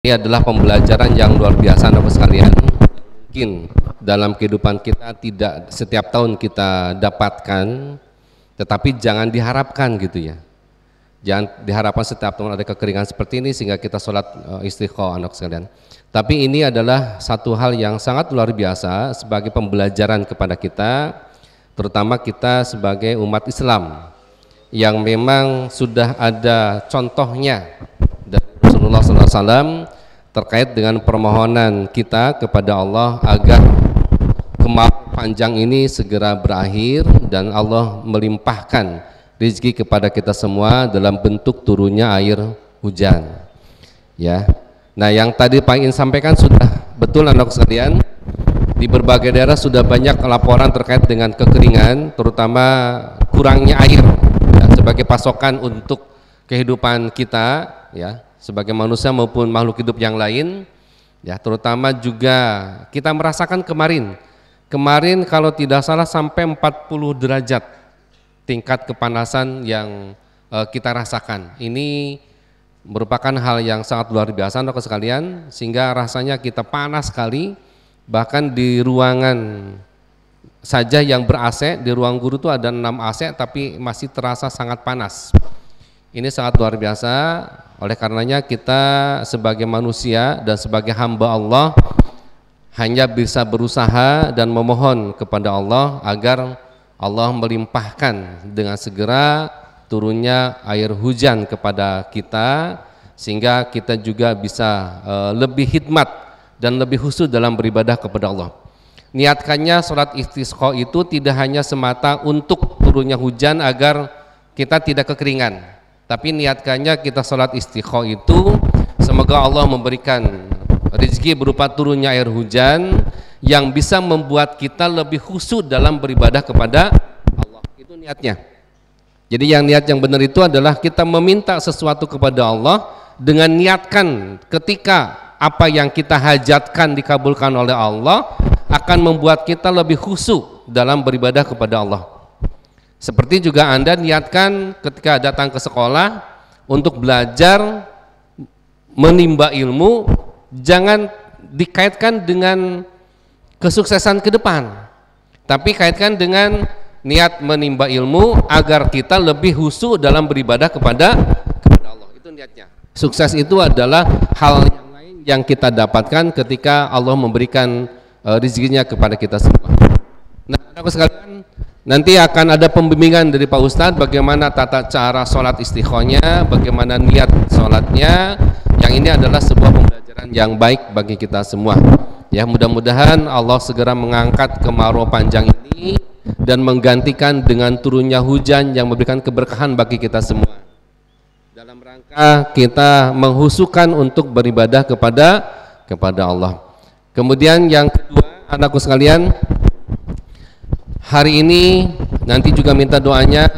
Ini adalah pembelajaran yang luar biasa Bapak sekalian. Mungkin dalam kehidupan kita tidak setiap tahun kita dapatkan, tetapi jangan diharapkan gitu ya. Jangan diharapkan setiap tahun ada kekeringan seperti ini sehingga kita sholat istiqomah anak sekalian. Tapi ini adalah satu hal yang sangat luar biasa sebagai pembelajaran kepada kita, terutama kita sebagai umat Islam yang memang sudah ada contohnya dari Rasulullah SAW terkait dengan permohonan kita kepada Allah agar kemarau panjang ini segera berakhir dan Allah melimpahkan rezeki kepada kita semua dalam bentuk turunnya air hujan. Ya. Nah, yang tadi Pak ingin sampaikan sudah betul anak sekalian. Di berbagai daerah sudah banyak laporan terkait dengan kekeringan, terutama kurangnya air ya, sebagai pasokan untuk kehidupan kita ya, sebagai manusia maupun makhluk hidup yang lain ya, terutama juga kita merasakan kemarin kalau tidak salah sampai 40 derajat tingkat kepanasan yang kita rasakan. Ini merupakan hal yang sangat luar biasa Bapak sekalian, sehingga rasanya kita panas sekali, bahkan di ruangan saja yang ber-AC, di ruang guru itu ada 6 AC tapi masih terasa sangat panas. Ini sangat luar biasa. Oleh karenanya kita sebagai manusia dan sebagai hamba Allah hanya bisa berusaha dan memohon kepada Allah agar Allah melimpahkan dengan segera turunnya air hujan kepada kita, sehingga kita juga bisa lebih hikmat dan lebih khusyuk dalam beribadah kepada Allah. Niatkannya sholat istisqa itu tidak hanya semata untuk turunnya hujan agar kita tidak kekeringan, tapi niatkannya kita sholat istisqa itu semoga Allah memberikan rezeki berupa turunnya air hujan yang bisa membuat kita lebih khusyuk dalam beribadah kepada Allah. Itu niatnya. Jadi niat yang benar itu adalah kita meminta sesuatu kepada Allah dengan niatkan ketika apa yang kita hajatkan dikabulkan oleh Allah akan membuat kita lebih khusyuk dalam beribadah kepada Allah. Seperti juga Anda niatkan ketika datang ke sekolah untuk belajar menimba ilmu, jangan dikaitkan dengan kesuksesan ke depan, tapi kaitkan dengan niat menimba ilmu agar kita lebih khusyuk dalam beribadah kepada Allah. Itu niatnya. Sukses itu adalah hal yang lain yang kita dapatkan ketika Allah memberikan rezekinya kepada kita semua. Nah, Bapak sekalian, nanti akan ada pembimbingan dari Pak Ustadz bagaimana tata cara sholat istiqomahnya, bagaimana niat sholatnya. Yang ini adalah sebuah pembelajaran yang baik bagi kita semua. Ya, mudah-mudahan Allah segera mengangkat kemarau panjang ini dan menggantikan dengan turunnya hujan yang memberikan keberkahan bagi kita semua. Dalam rangka kita menghusukan untuk beribadah kepada Allah. Kemudian yang kedua, anakku sekalian, hari ini nanti juga minta doanya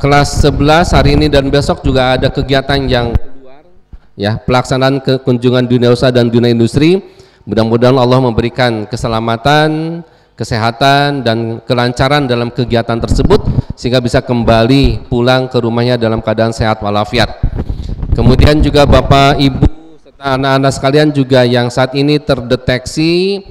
kelas 11 hari ini dan besok juga ada kegiatan yang keluar ya, pelaksanaan kunjungan dunia usaha dan dunia industri. Mudah-mudahan Allah memberikan keselamatan, kesehatan dan kelancaran dalam kegiatan tersebut sehingga bisa kembali pulang ke rumahnya dalam keadaan sehat walafiat. Kemudian juga Bapak Ibu serta anak-anak sekalian juga yang saat ini terdeteksi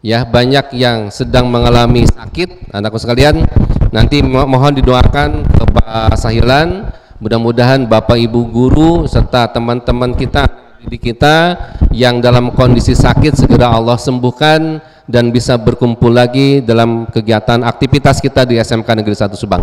ya, banyak yang sedang mengalami sakit, anakku sekalian, nanti mohon didoakan ke Pak Sahilan, mudah-mudahan Bapak Ibu guru serta teman-teman kita, didik kita yang dalam kondisi sakit segera Allah sembuhkan dan bisa berkumpul lagi dalam kegiatan aktivitas kita di SMK Negeri 1 Subang.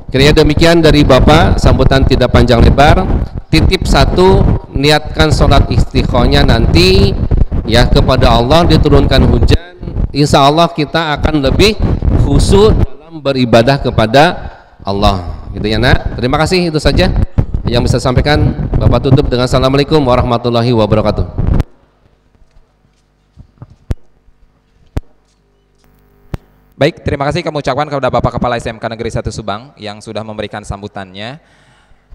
Kiranya demikian dari Bapak, sambutan tidak panjang lebar. Titip satu, niatkan sholat istiqomahnya nanti ya kepada Allah, diturunkan hujan, insya Allah kita akan lebih khusyuk dalam beribadah kepada Allah. Gitu ya nak. Terima kasih, itu saja yang bisa sampaikan. Bapak tutup dengan assalamualaikum warahmatullahi wabarakatuh. Baik, terima kasih kami ucapkan kepada Bapak Kepala SMK Negeri 1 Subang yang sudah memberikan sambutannya.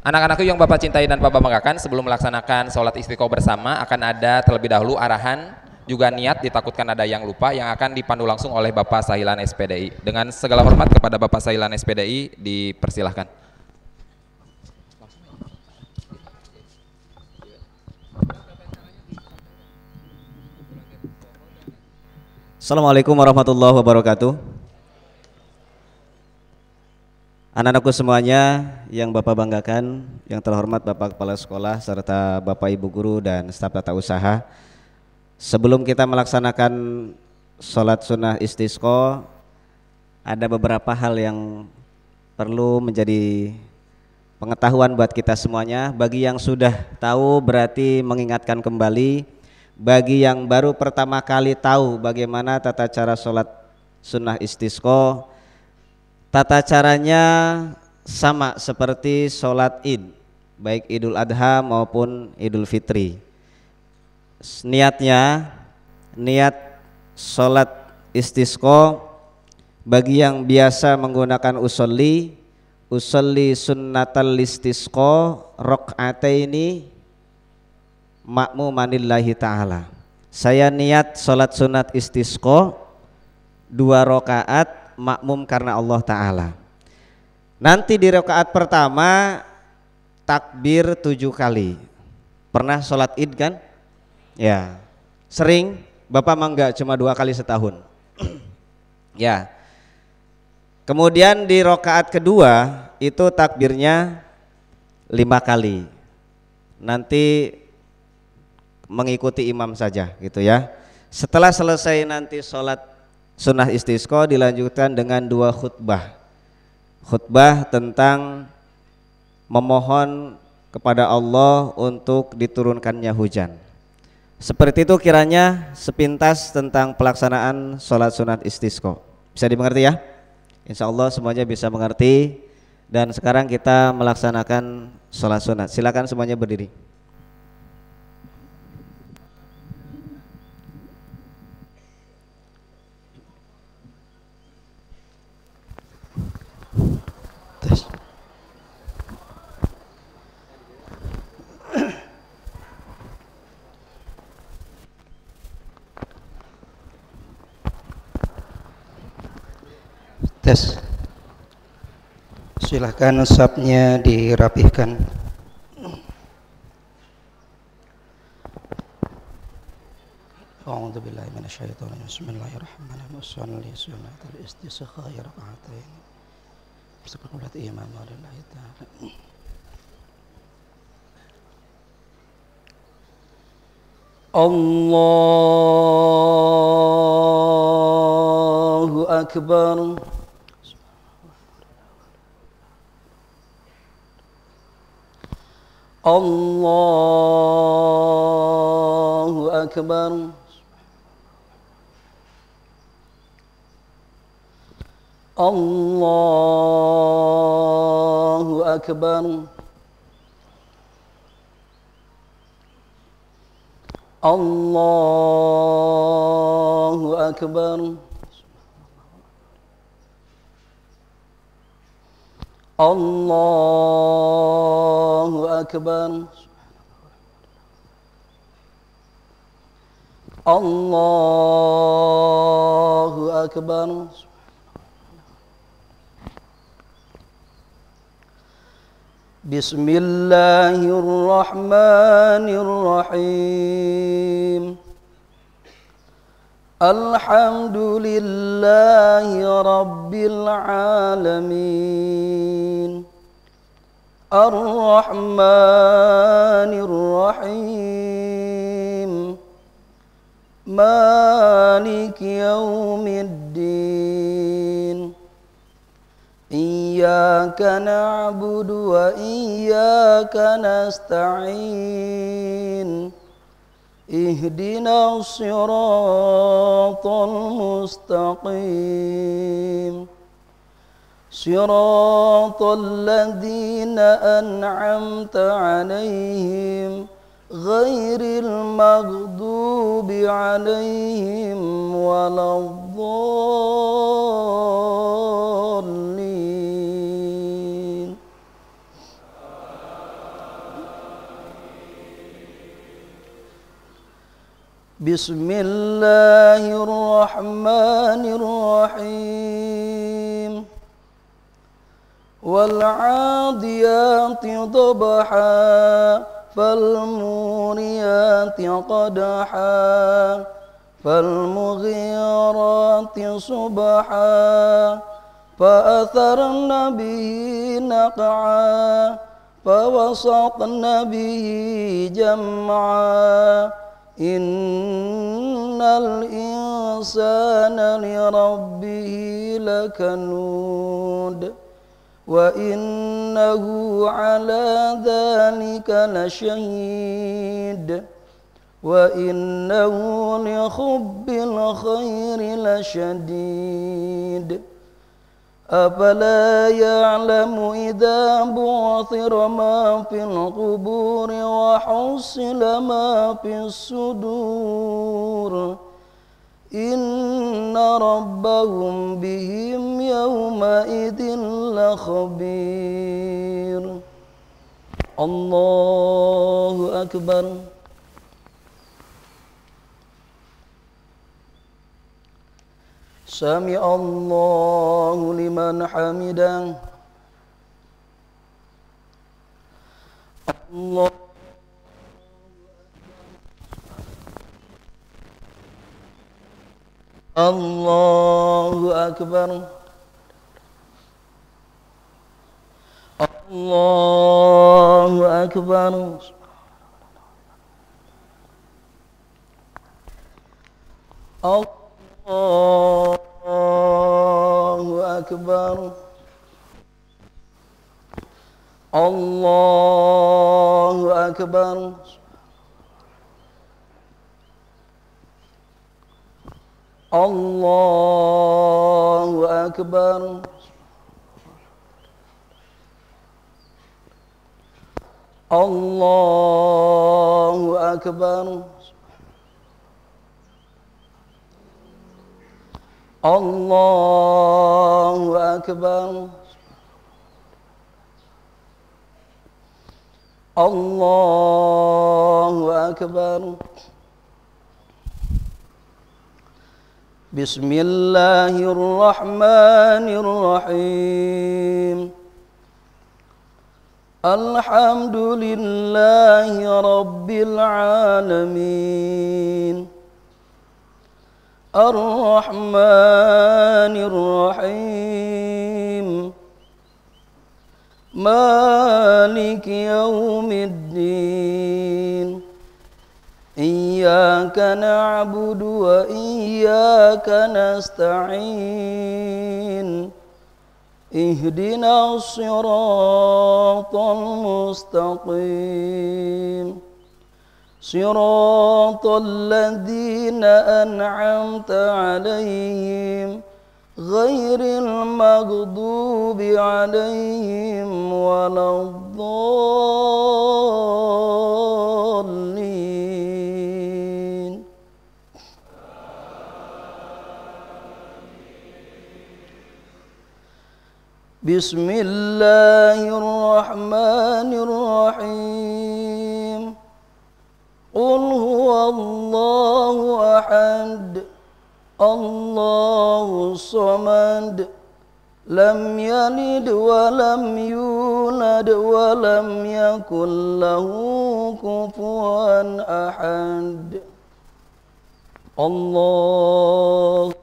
Anak-anakku yang Bapak cintai dan Bapak banggakan, sebelum melaksanakan sholat istiqomah bersama akan ada terlebih dahulu arahan juga niat, ditakutkan ada yang lupa, yang akan dipandu langsung oleh Bapak Sahilan SPDI. Dengan segala hormat kepada Bapak Sahilan SPDI, dipersilahkan. Assalamualaikum warahmatullahi wabarakatuh. Anak-anakku semuanya yang Bapak banggakan, yang terhormat Bapak Kepala Sekolah serta Bapak Ibu Guru dan staf tata usaha. Sebelum kita melaksanakan sholat sunnah istisqa, ada beberapa hal yang perlu menjadi pengetahuan buat kita semuanya. Bagi yang sudah tahu berarti mengingatkan kembali. Bagi yang baru pertama kali tahu bagaimana tata cara sholat sunnah istisqa, tata caranya sama seperti sholat id, baik idul adha maupun idul fitri. Niatnya, niat sholat istisqa bagi yang biasa menggunakan usolli sunnatal istisqa rakaataini makmumanillahi ta'ala. Saya niat sholat sunat istisqa 2 rakaat makmum karena Allah Ta'ala. Nanti di rakaat pertama takbir 7 kali. Pernah sholat id kan? Ya, sering. Bapak mah enggak, cuma 2 kali setahun. Ya. Kemudian di rakaat kedua itu takbirnya 5 kali. Nanti mengikuti imam saja gitu ya. Setelah selesai nanti sholat sunnah istisqa dilanjutkan dengan 2 khutbah. Khutbah tentang memohon kepada Allah untuk diturunkannya hujan. Seperti itu kiranya sepintas tentang pelaksanaan sholat sunnah istisqa. Bisa dimengerti ya? Insya Allah semuanya bisa mengerti. Dan sekarang kita melaksanakan sholat sunat. Silakan semuanya berdiri. Tes. Silahkan sapnya dirapihkan. A'udzubillahi minasyaitonir rajim. Bismillahirrahmanirrahim. Shalli sunnatul istisqa raka'atain. Bismillah iman walillahi ta'ala. Allahu akbar. Allahu akbar. Allahu akbar. Allahu akbar. Allahu akbar. Allahu akbar. Bismillahirrahmanirrahim. Alhamdulillahi rabbil alamin. Ar-Rahmanir Rahim. Maliki yaumiddin. Iyyaka na'budu wa iyyaka nasta'in. Ihdinas siratal mustaqim. Siratal ladzina an'amta 'alaihim ghairil maghdubi 'alaihim waladdallin. Bismillahirrahmanirrahim. Wal 'adiyati dhabha fal muriyati qadha فالمغيرات صبحا فأثرن به نقعا فوسطن به جمعا إن الإنسان لربه لكنود وإنه على ذلك لشهيد وإنه لحب الخير لشديد أفلا يعلم إذا بعثر ما في القبور وحصل ما في الصدور إن ربهم بهم يومئذ لخبير. الله أكبر. سمع الله لمن حمده. الله الله أكبر. الله أكبر. الله أكبر. الله أكبر. الله أكبر. الله أكبر. الله أكبر. الله أكبر. بسم الله الرحمن الرحيم. الحمد لله رب العالمين. الرحمن الرحيم. مالك يوم الدين. إياك نعبد وإياك نستعين. اهدنا الصراط المستقيم. صراط الذين أنعمت عليهم غير المغضوب عليهم ولا الضالين. بسم الله الرحمن الرحيم. قل هو الله أحد الله الصمد لم يلد ولم يولد ولم يكن له كفوا أحد. الله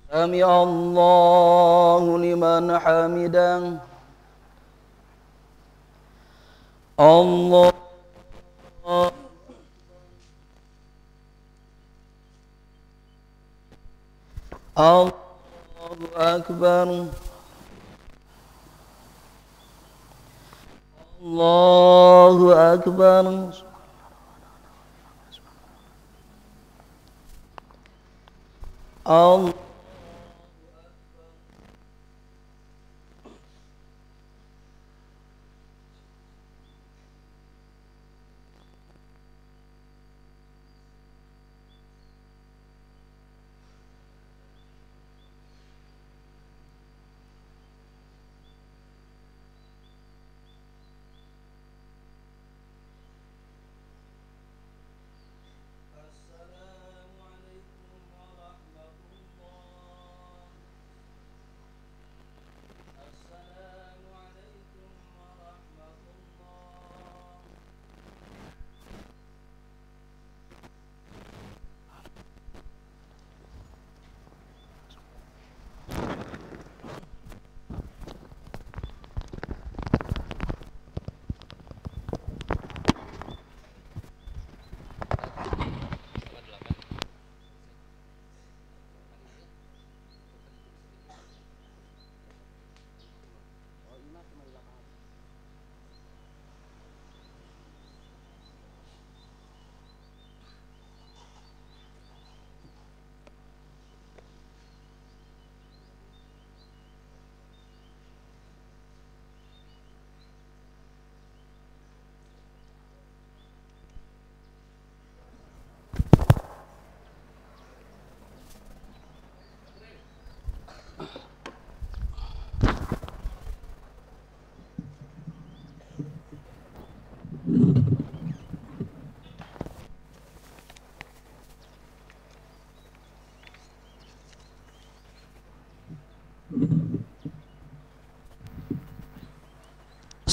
سمع الله لمن حمده. الله الله أكبر. الله أكبر. الله السلام عليكم ورحمة الله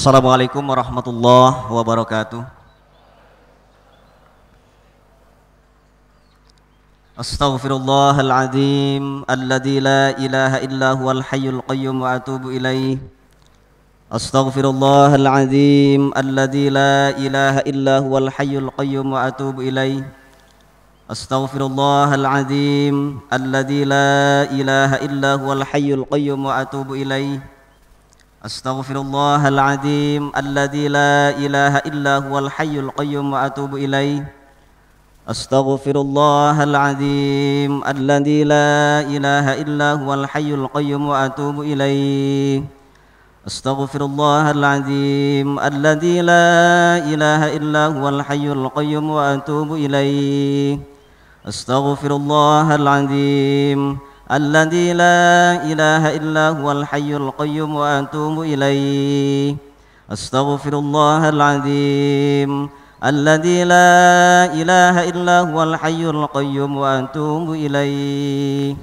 Assalamualaikum warahmatullahi wabarakatuh. Astaghfirullahaladzim alladzi la ilaha illa huwal hayyul qayyum wa atubu ilaih. Astaghfirullahaladzim alladzi la ilaha illa huwal hayyul qayyum wa atubu ilaih. Astaghfirullahaladzim alladzi la ilaha illa huwal hayyul qayyum wa atubu ilaih. Astaghfirullahaladzim alladzi la ilaha illa huwal hayyul qayyum wa atubu ilaih. Astaghfirullahaladzim alladzi la ilaha illa huwal hayyul qayyum wa atubu ilaih. Astaghfirullahaladzim alladzi la ilaha illa huwal hayyul qayyum wa atubu ilaih. Astaghfirullahaladzim alladzi la ilaha illa huwal hayyul qayyum wa atubu ilaih. Astaghfirullahaladzim alladzi la ilaha illa huwal hayyul qayyum wa atubu ilaih.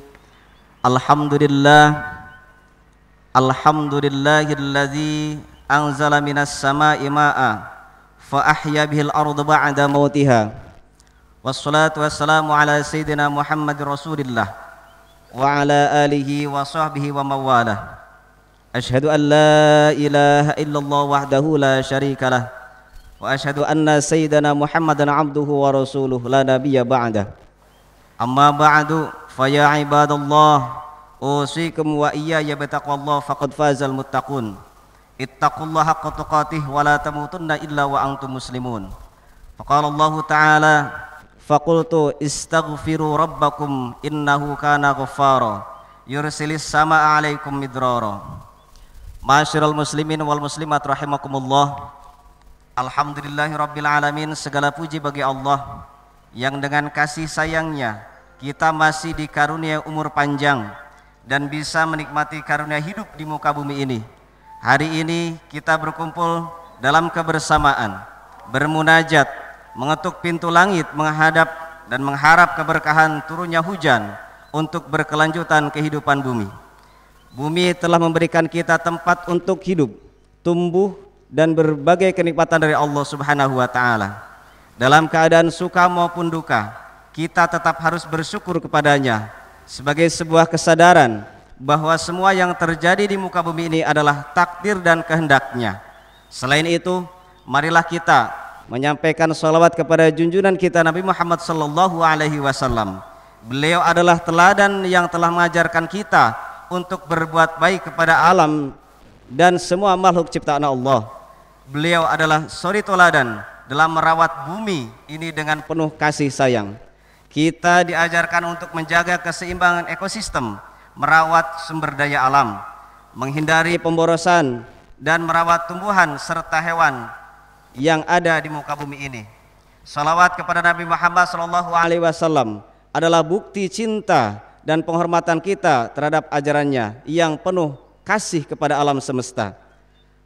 Alhamdulillahilladzi anzala minas sama'i ma'a fa ahya bihil arda ba'da mautiha. Wassalatu wassalamu ala sayyidina Muhammadir Rasulillah wa ala alihi wa sahbihi wa mawalah. Ashhadu an la ilaha illallah wahdahu la syarikalah wa ashhadu anna sayyidana Muhammadan abduhu wa rasuluh la nabiyya ba'dah. Amma ba'du fa ya ibadallah usikum wa iyaya bitaqwallah faqad fazal muttaqun. Ittaqullaha haqqa tuqatih wa la tamutunna illa wa antum muslimun. Faqala Allah ta'ala faqultu istaghfiru rabbakum innahu kana ghaffara yursilis samaa 'alaikum midrara. Ma'asyiral muslimin wal muslimat rahimakumullah. Alhamdulillahirabbil alamin, segala puji bagi Allah yang dengan kasih sayangnya kita masih dikaruniai umur panjang dan bisa menikmati karunia hidup di muka bumi ini. Hari ini kita berkumpul dalam kebersamaan, bermunajat, mengetuk pintu langit, menghadap dan mengharap keberkahan turunnya hujan untuk berkelanjutan kehidupan bumi. Bumi telah memberikan kita tempat untuk hidup, tumbuh dan berbagai kenikmatan dari Allah Subhanahu wa taala. Dalam keadaan suka maupun duka, kita tetap harus bersyukur kepadanya sebagai sebuah kesadaran bahwa semua yang terjadi di muka bumi ini adalah takdir dan kehendaknya. Selain itu, marilah kita menyampaikan salawat kepada junjungan kita Nabi Muhammad sallallahu alaihi wasallam. Beliau adalah teladan yang telah mengajarkan kita untuk berbuat baik kepada alam dan semua makhluk ciptaan Allah. Beliau adalah suri teladan dalam merawat bumi ini dengan penuh kasih sayang. Kita diajarkan untuk menjaga keseimbangan ekosistem, merawat sumber daya alam, menghindari pemborosan dan merawat tumbuhan serta hewan yang ada di muka bumi ini. Salawat kepada Nabi Muhammad SAW adalah bukti cinta dan penghormatan kita terhadap ajarannya yang penuh kasih kepada alam semesta.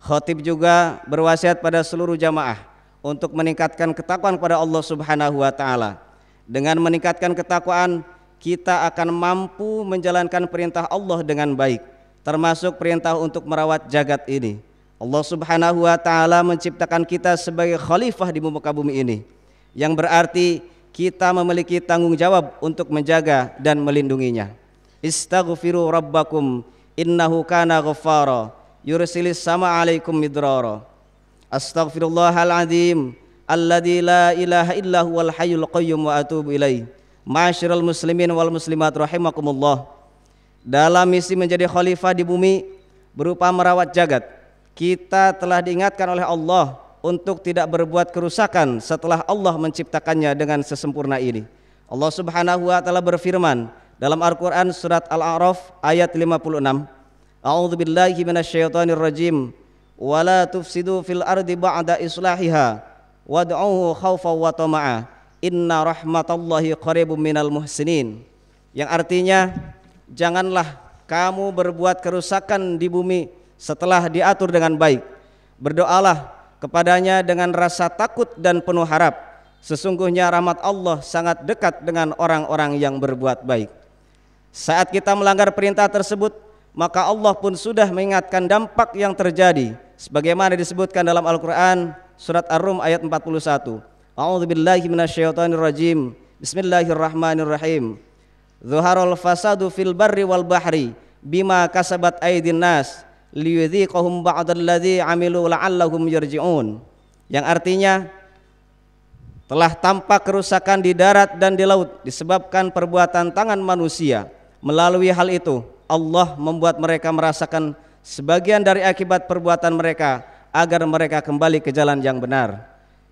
Khatib juga berwasiat pada seluruh jamaah untuk meningkatkan ketakwaan kepada Allah Subhanahu wa taala. Dengan meningkatkan ketakwaan, kita akan mampu menjalankan perintah Allah dengan baik, termasuk perintah untuk merawat jagat ini. Allah Subhanahu wa taala menciptakan kita sebagai khalifah di muka bumi ini, yang berarti kita memiliki tanggung jawab untuk menjaga dan melindunginya. Istaghfiru rabbakum innahu kana ghaffara yursilis samaa 'alaikum midrara. Astaghfirullahaladzim alladzi la ilaha illa huwal hayyul qayyum wa atubu ilaih. Ma'asyiral muslimin wal muslimat rahimakumullah. Dalam misi menjadi khalifah di bumi berupa merawat jagat, kita telah diingatkan oleh Allah untuk tidak berbuat kerusakan setelah Allah menciptakannya dengan sesempurna ini. Allah Subhanahu wa taala berfirman dalam Al-Qur'an surat Al-A'raf ayat 56. A'udzubillahi minasyaitonir rajim. Wala tufsidu fil ardi ba'da islahiha wad'uhu khaufan wa tama'a. Inna rahmatallahi qaribum minal muhsinin. Yang artinya, janganlah kamu berbuat kerusakan di bumi setelah diatur dengan baik. Berdoalah kepadanya dengan rasa takut dan penuh harap. Sesungguhnya rahmat Allah sangat dekat dengan orang-orang yang berbuat baik. Saat kita melanggar perintah tersebut, maka Allah pun sudah mengingatkan dampak yang terjadi sebagaimana disebutkan dalam Al-Qur'an surat Ar-Rum ayat 41. A'udzubillahi minasyaitonirrajim. Bismillahirrahmanirrahim. Zuharul fasadu fil barri wal bahri bima kasabat aydin nas liyudhiqahum ba'dalladzi 'amilu la'allahum yarji'un. Yang artinya telah tampak kerusakan di darat dan di laut disebabkan perbuatan tangan manusia. Melalui hal itu Allah membuat mereka merasakan sebagian dari akibat perbuatan mereka agar mereka kembali ke jalan yang benar.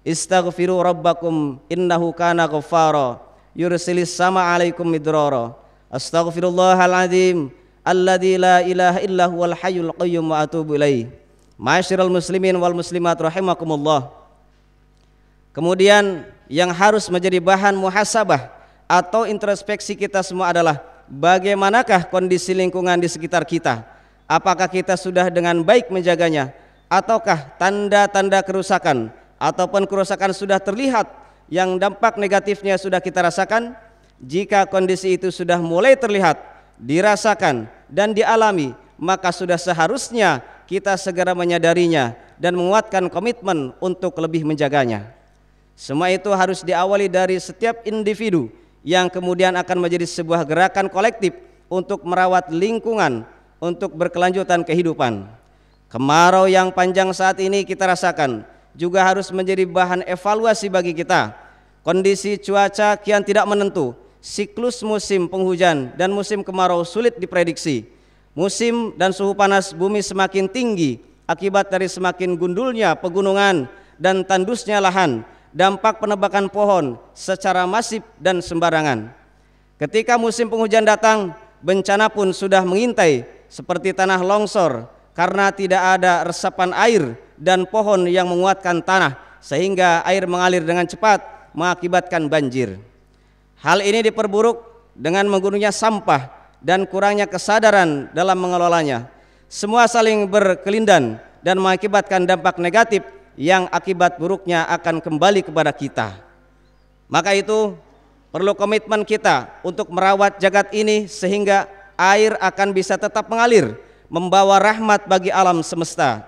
Istaghfiru rabbakum innahu kana ghaffara yursilis sama alaikum midrara. Astaghfirullahaladzim alladzi la ilaha illa huwal hayyul qayyum wa atubu ilaih. Ma'asyiral muslimin wal muslimat rahimakumullah. Kemudian yang harus menjadi bahan muhasabah atau introspeksi kita semua adalah bagaimanakah kondisi lingkungan di sekitar kita. Apakah kita sudah dengan baik menjaganya, ataukah tanda-tanda kerusakan ataupun kerusakan sudah terlihat yang dampak negatifnya sudah kita rasakan? Jika kondisi itu sudah mulai terlihat, dirasakan dan dialami, maka sudah seharusnya kita segera menyadarinya dan menguatkan komitmen untuk lebih menjaganya. Semua itu harus diawali dari setiap individu yang kemudian akan menjadi sebuah gerakan kolektif untuk merawat lingkungan untuk berkelanjutan kehidupan. Kemarau yang panjang saat ini kita rasakan juga harus menjadi bahan evaluasi bagi kita. Kondisi cuaca kian tidak menentu, siklus musim penghujan dan musim kemarau sulit diprediksi. Musim dan suhu panas bumi semakin tinggi akibat dari semakin gundulnya pegunungan dan tandusnya lahan. Dampak penebakan pohon secara masif dan sembarangan. Ketika musim penghujan datang, bencana pun sudah mengintai seperti tanah longsor karena tidak ada resapan air dan pohon yang menguatkan tanah sehingga air mengalir dengan cepat mengakibatkan banjir. Hal ini diperburuk dengan menggunungnya sampah dan kurangnya kesadaran dalam mengelolanya. Semua saling berkelindan dan mengakibatkan dampak negatif yang akibat buruknya akan kembali kepada kita. Maka itu perlu komitmen kita untuk merawat jagat ini sehingga air akan bisa tetap mengalir, membawa rahmat bagi alam semesta.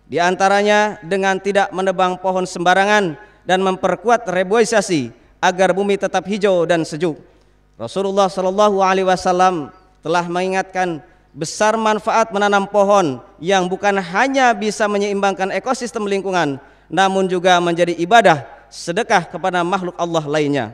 Di antaranya dengan tidak menebang pohon sembarangan dan memperkuat reboisasi agar bumi tetap hijau dan sejuk. Rasulullah SAW telah mengingatkan besar manfaat menanam pohon yang bukan hanya bisa menyeimbangkan ekosistem lingkungan, namun juga menjadi ibadah sedekah kepada makhluk Allah lainnya.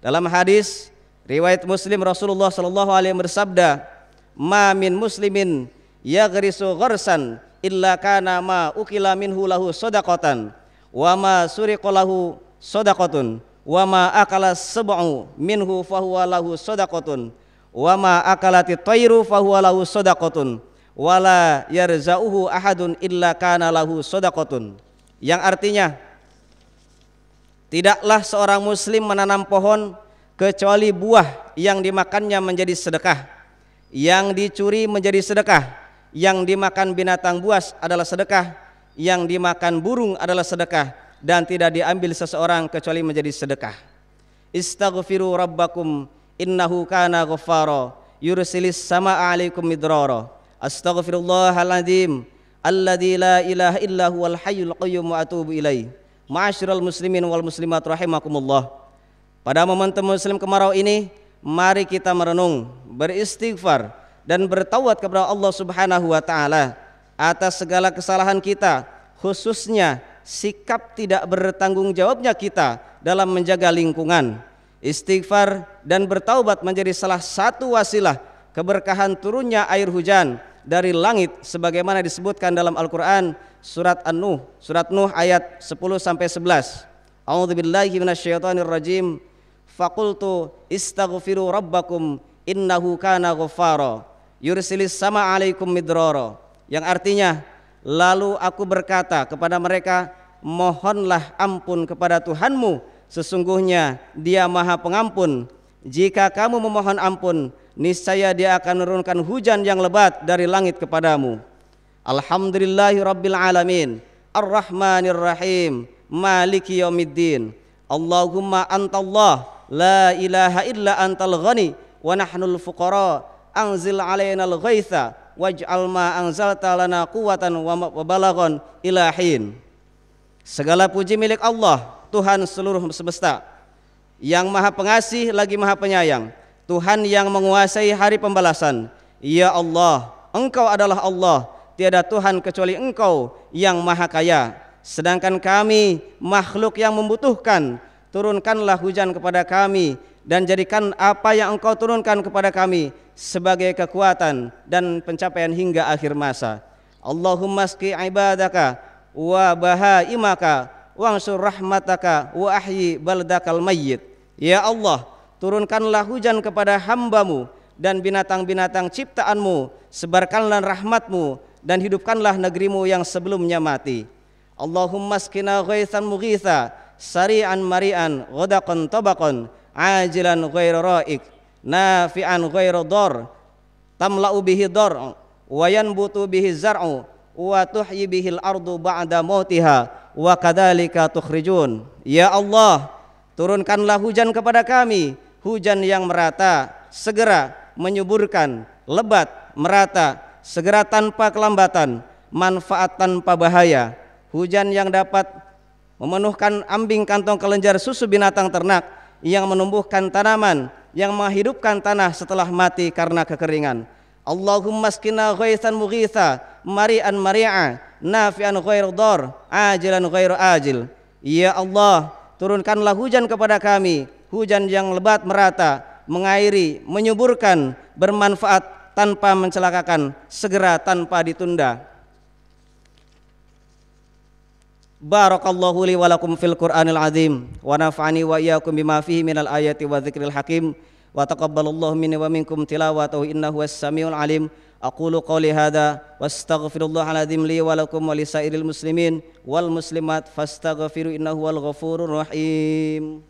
Dalam hadis riwayat Muslim, Rasulullah SAW bersabda, "Ma min muslimin yaghrisu gharsan illa kana ma ukila minhu lahu shadaqatan wa ma suriqa lahu shadaqatun wa ma akala sab'u minhu fahuwa lahu shadaqatun wa ma akalati tayru fahuwa lahu shadaqatun wala yarzauhu ahadun illa kana lahu shadaqatun." Yang artinya tidaklah seorang muslim menanam pohon kecuali buah yang dimakannya menjadi sedekah, yang dicuri menjadi sedekah, yang dimakan binatang buas adalah sedekah, yang dimakan burung adalah sedekah, dan tidak diambil seseorang kecuali menjadi sedekah. Istaghfiru rabbakum innahu kana ghaffara yursilis samaa 'alaikum midrara. Astaghfirullahaladzim alladzi la ilaha illa huwal hayyul qayyum wa atubu ilaih. Ma'asyiral muslimin wal muslimat rahimakumullah. Pada momentum muslim kemarau ini, mari kita merenung, beristighfar dan bertaubat kepada Allah Subhanahu wa taala atas segala kesalahan kita, khususnya sikap tidak bertanggung jawabnya kita dalam menjaga lingkungan. Istighfar dan bertaubat menjadi salah satu wasilah keberkahan turunnya air hujan dari langit sebagaimana disebutkan dalam Al-Qur'an surat An-Nuh, surat Nuh ayat 10-11. A'udzubillahi minasyaitonirrajim. Faqultu istaghfiru rabbakum innahu kana ghaffara yursilis sama 'alaikum midrara. Yang artinya, lalu aku berkata kepada mereka, mohonlah ampun kepada Tuhanmu, sesungguhnya Dia Maha Pengampun. Jika kamu memohon ampun, niscaya Dia akan menurunkan hujan yang lebat dari langit kepadamu. Alhamdulillahi rabbil alamin, arrahmanir rahim, maliki yaumiddin. Allahumma antallah, la ilaha illa antal ghani wa nahnul fuqara, anzil alainal ghaitha waj'al ma anzalta lana quwwatan wa balaghon ila hin. Segala puji milik Allah, Tuhan seluruh semesta, yang maha pengasih lagi maha penyayang, Tuhan yang menguasai hari pembalasan. Ya Allah, Engkau adalah Allah, tiada Tuhan kecuali Engkau yang maha kaya, sedangkan kami makhluk yang membutuhkan. Turunkanlah hujan kepada kami dan jadikan apa yang Engkau turunkan kepada kami sebagai kekuatan dan pencapaian hingga akhir masa. Allahumma asqi ibadaka wa bahaimaka wansur rahmataka wa ahyi baldakal mayyit. Ya Allah, turunkanlah hujan kepada hamba-Mu dan binatang-binatang ciptaan-Mu, sebarkanlah rahmat-Mu dan hidupkanlah negeri-Mu yang sebelumnya mati. Allahumma asqina ghaitsan mughitha sari'an mari'an ghadaqan tabaqan ajilan ghairu ra'iq nafi'an ghairu dar tamla'u bihi dar wa yanbutu bihi zar'u wa tuhyi bihi al-ardu ba'da mautiha wa kadzalika tukhrijun. Ya Allah, turunkanlah hujan kepada kami, hujan yang merata, segera menyuburkan, lebat, merata, segera tanpa kelambatan, manfaat tanpa bahaya, hujan yang dapat memenuhkan ambing kantong kelenjar susu binatang ternak, yang menumbuhkan tanaman, yang menghidupkan tanah setelah mati karena kekeringan. Allahumma asqina ghaitsan mughitha mari'an mari'a nafi'an ghairu dar ajilan ghairu ajil. Ya Allah, turunkanlah hujan kepada kami, hujan yang lebat merata, mengairi, menyuburkan, bermanfaat tanpa mencelakakan, segera tanpa ditunda. Barakallahu li wa lakum fil Qur'anil azim wa nafa'ani wa iyyakum bima fihi minal ayati wa dzikril hakim wa taqabbalallahu minni wa minkum tilawatahu innahu was-samiul alim. Aqulu qawli hadza wastaghfirullahal azim li wa lakum wa lisairil muslimin wal muslimat fastaghfiru innahu wal ghafurur rahim.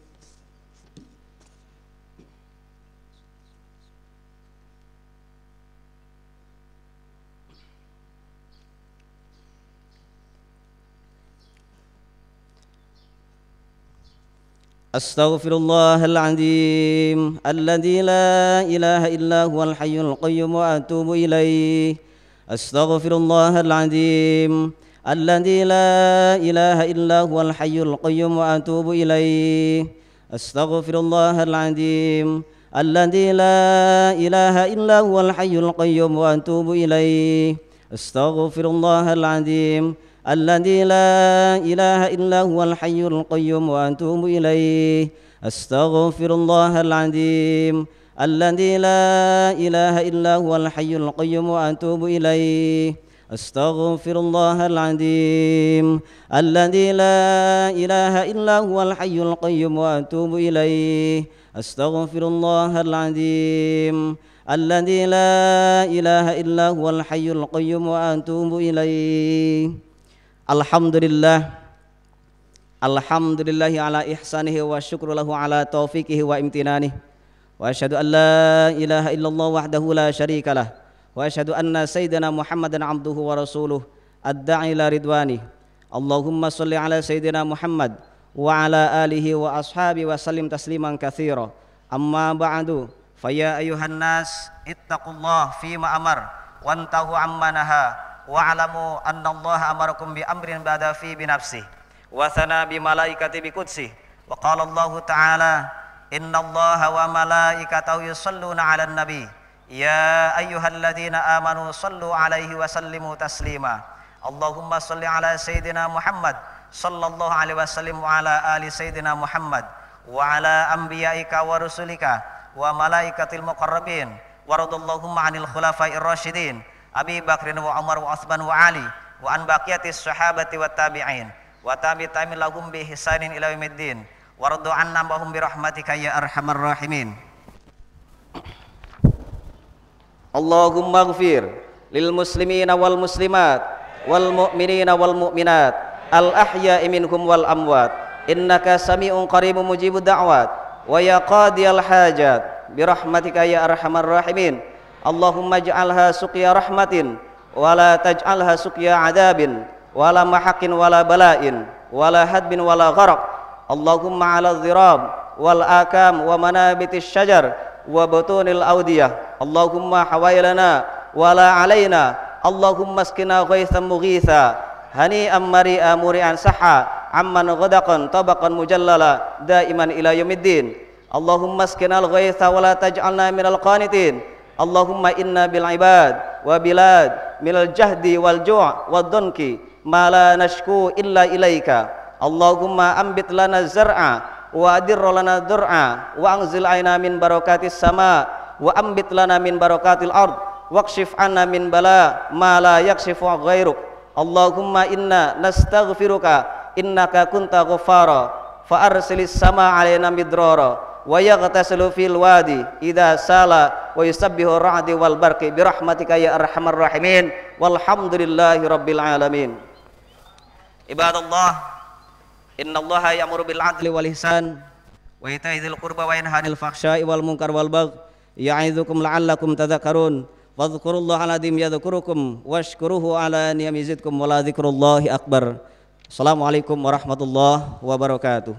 Astaghfirullahal azim alladzi la ilaha illa huwal hayyul qayyum wa atubu ilaih. Astaghfirullahal azim alladzi la ilaha illa huwal hayyul qayyum wa atubu ilaih. Astaghfirullahal azim alladzi la ilaha illa huwal hayyul qayyum wa atubu ilaih. Astaghfirullahal azim الذي لا إله إلا هو الحي القيوم وأتوب إليه. أستغفر الله العظيم الذي لا إله إلا هو الحي القيوم وأتوب إليه. أستغفر الله العظيم الذي لا إله إلا هو الحي القيوم وأتوب إليه. أستغفر الله العظيم الذي لا إله إلا هو الحي القيوم وأتوب إليه. Alhamdulillah, alhamdulillahi ala ihsanihi wa syukru lahu ala taufiqihi wa imtinanihi. Wa asyhadu an la ilaha illallah wahdahu la syarikalah. Wa asyhadu anna sayyidina Muhammadan abduhu wa rasuluh ad-da'i ila ridwani. Allahumma shalli ala sayyidina Muhammad wa ala alihi wa ashabi wa sallim tasliman katsira. Amma ba'du, fa ya ayyuhan nas ittaqullah fima amar wantahu amma naha. Wa'alamu anna Allah amarakum bi amrin ba'da fi bi nafsih wa thana bi malaikati bi qudsi wa qala Allah ta'ala inna Allah wa malaikatahu yusalluna 'alan nabi ya ayyuhalladzina amanu sallu 'alaihi wa sallimu taslima. Allahumma shalli 'ala sayyidina Muhammad sallallahu alaihi wasallam wa 'ala ali sayyidina Muhammad wa 'ala anbiya'ika wa rusulika wa malaikatil muqarrabin wa radallahumma 'anil khulafa'ir rasyidin Abi Bakrin wa Umar wa Utsman wa Ali wa an baqiyatis sahabati wat tabi'in wa tabi'in lahum bi ihsanin ila yaumiddin warḍu 'anna mahum bi rahmatika ya arhamar rahimin. Allahumma ighfir lil muslimina wal muslimat wal mu'minina wal mu'minat al ahya'i minhum wal amwat innaka sami'un qaribun mujibud da'wat wa ya qadiyal hajat bi rahmatika ya arhamar rahimin. Allahumma ij'alha suqya rahmatin wa la taj'alha suqya adabin wa la mahaqin wa la bala'in wa la hadbin wa la gharaq. Allahumma 'ala dhirab wal akam wa manabitis syajar wa butunil awdiyah. Allahumma hawailana wala alaina. Allahumma askina ghaithan mughitha hani'an mari'a muri'an saha amman ghadaqan tabaqan mujallala daiman ila yaumiddin. Allahumma askinal ghaitha wala taj'alna minal qanitin. Allahumma inna bil ibad wa bilad minal jahdi wal ju' wad dunki ma la nashku illa ilaika. Allahumma ambit lana zar'a wa adir lana dur'a wa anzil aina min barakatis sama wa ambit lana min barakatil ard waqshif anna min bala ma la yakshifu ghairuk. Allahumma inna nastaghfiruka innaka kunta ghaffara fa arsilis sama alaina midrara wa yaghtasilu fil wadi idza sala wa yusabbihu ar-ra'di wal barqi bi rahmatika ya arhamar rahimin walhamdulillahi rabbil alamin. Ibadallah, innallaha ya'muru bil 'adli wal ihsan wa ita'i dzil qurba wa yanha 'anil fahsya'i wal munkar wal baghi ya'idzukum la'allakum tadhakkarun. Wadhkurullaha al-'azim yadhkurukum washkuruhu 'ala ni'amihi yazidkum wa la dzikrullahi akbar. Assalamualaikum warahmatullahi wabarakatuh.